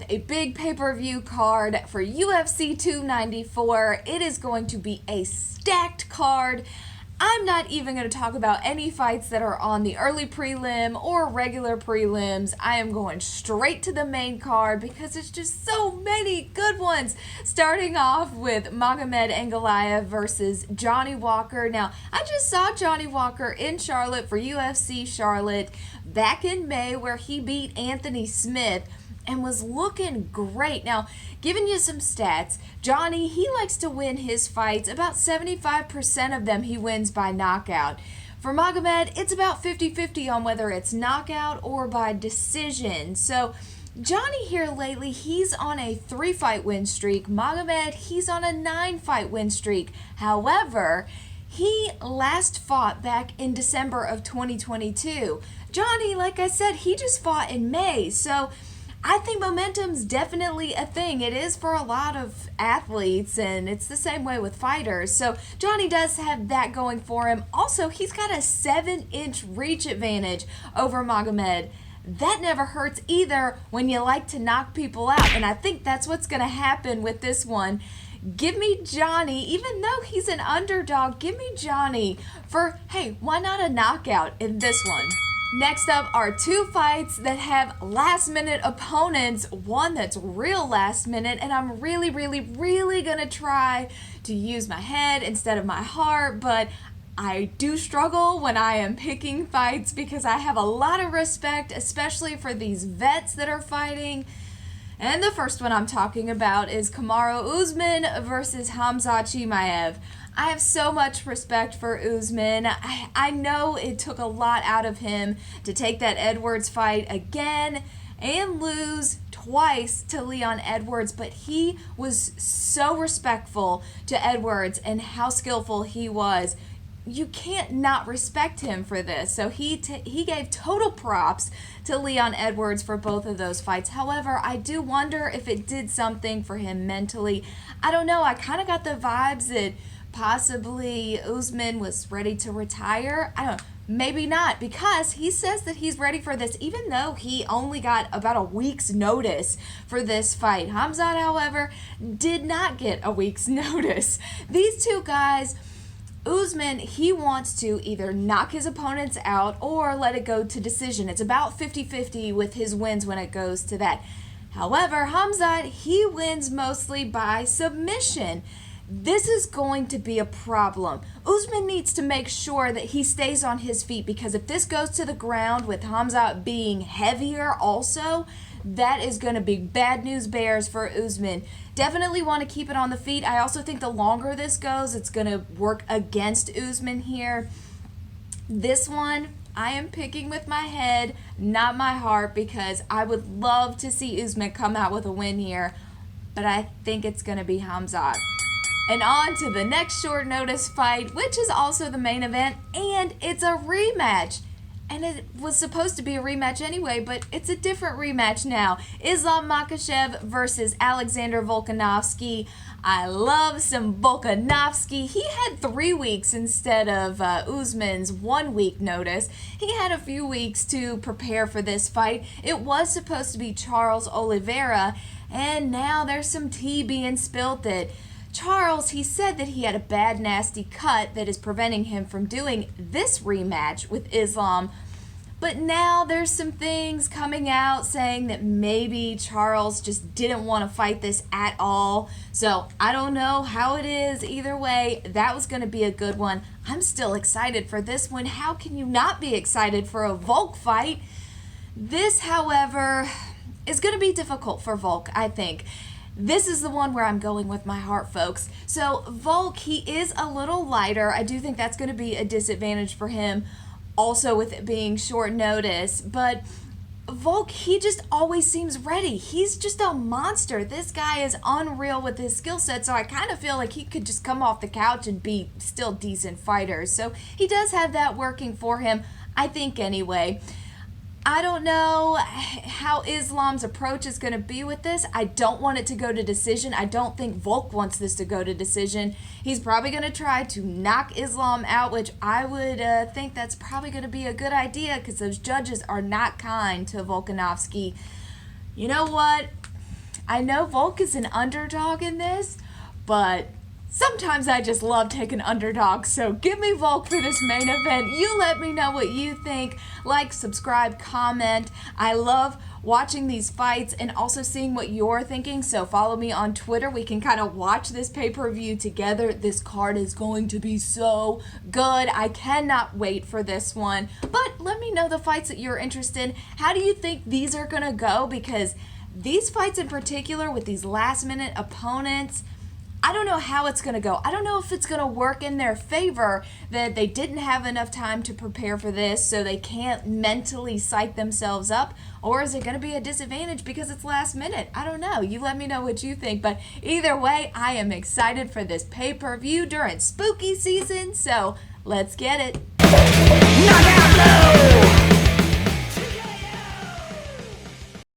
a big pay-per-view card for UFC 294. It is going to be a stacked card. I'm not even going to talk about any fights that are on the early prelim or regular prelims. I am going straight to the main card because it's just so many good ones. Starting off with Magomed Ankalaev versus Johnny Walker. Now, I just saw Johnny Walker in Charlotte for UFC Charlotte back in May where he beat Anthony Smith and was looking great. Now, giving you some stats, Johnny, he likes to win his fights. About 75% of them he wins by knockout. For Magomed, it's about 50-50 on whether it's knockout or by decision. So, Johnny here lately, he's on a 3-fight win streak. Magomed, he's on a 9-fight win streak. However, he last fought back in December of 2022. Johnny, like I said, he just fought in May. So, I think momentum's definitely a thing. It is for a lot of athletes, and it's the same way with fighters. So Johnny does have that going for him. Also, he's got a 7-inch reach advantage over Magomed. That never hurts either when you like to knock people out, and I think that's what's going to happen with this one. Give me Johnny, even though he's an underdog, give me Johnny for, hey, why not a knockout in this one? Next up are two fights that have last-minute opponents, one that's real last-minute, and I'm really going to try to use my head instead of my heart, but I do struggle when I am picking fights because I have a lot of respect, especially for these vets that are fighting. And the first one I'm talking about is Kamaru Usman versus Khamzat Chimaev. I have so much respect for Usman. I know it took a lot out of him to take that Edwards fight again and lose twice to Leon Edwards, but he was so respectful to Edwards and how skillful he was. You can't not respect him for this. So he gave total props to Leon Edwards for both of those fights. However, I do wonder if it did something for him mentally. I don't know. I kind of got the vibes that possibly Usman was ready to retire. I don't know. Maybe not, because he says that he's ready for this, even though he only got about a week's notice for this fight. Khamzat, however, did not get a week's notice. These two guys, Usman, he wants to either knock his opponents out or let it go to decision. It's about 50-50 with his wins when it goes to that. However, Khamzat, he wins mostly by submission. This is going to be a problem. Usman needs to make sure that he stays on his feet, because if this goes to the ground with Khamzat being heavier also, that is going to be bad news bears for Usman. Definitely want to keep it on the feet. I also think the longer this goes, it's going to work against Usman here. This one, I am picking with my head, not my heart, because I would love to see Usman come out with a win here, but I think it's going to be Khamzat. And on to the next short notice fight, which is also the main event, and it's a rematch. And it was supposed to be a rematch anyway, but it's a different rematch now. Islam Makhachev versus Alexander Volkanovski. I love some Volkanovski. He had 3 weeks instead of Usman's 1 week notice. He had a few weeks to prepare for this fight. It was supposed to be Charles Oliveira, and now there's some tea being spilled that Charles, he said that he had a bad, nasty cut that is preventing him from doing this rematch with Islam. But now there's some things coming out saying that maybe Charles just didn't want to fight this at all. So I don't know how it is. Either way, that was going to be a good one. I'm still excited for this one. How can you not be excited for a Volk fight? This, however, is going to be difficult for Volk, I think. This is the one where I'm going with my heart, folks. So Volk, he is a little lighter. I do think that's going to be a disadvantage for him, also with it being short notice. But Volk, he just always seems ready. He's just a monster. This guy is unreal with his skill set, so I kind of feel like he could just come off the couch and be still decent fighters. So he does have that working for him, I think, anyway. I don't know how Islam's approach is going to be with this. I don't want it to go to decision. I don't think Volk wants this to go to decision. He's probably going to try to knock Islam out, which I would think that's probably going to be a good idea because those judges are not kind to Volkanovski. You know what? I know Volk is an underdog in this, but sometimes I just love taking underdogs, so give me Volk for this main event. You let me know what you think. Like, subscribe, comment. I love watching these fights and also seeing what you're thinking, so follow me on Twitter. We can kind of watch this pay-per-view together. This card is going to be so good. I cannot wait for this one. But let me know the fights that you're interested in. How do you think these are going to go? Because these fights in particular with these last-minute opponents, I don't know how it's going to go. I don't know if it's going to work in their favor that they didn't have enough time to prepare for this, so they can't mentally psych themselves up, or is it going to be a disadvantage because it's last minute? I don't know. You let me know what you think, but either way, I am excited for this pay-per-view during spooky season, so let's get it. Knockout Low!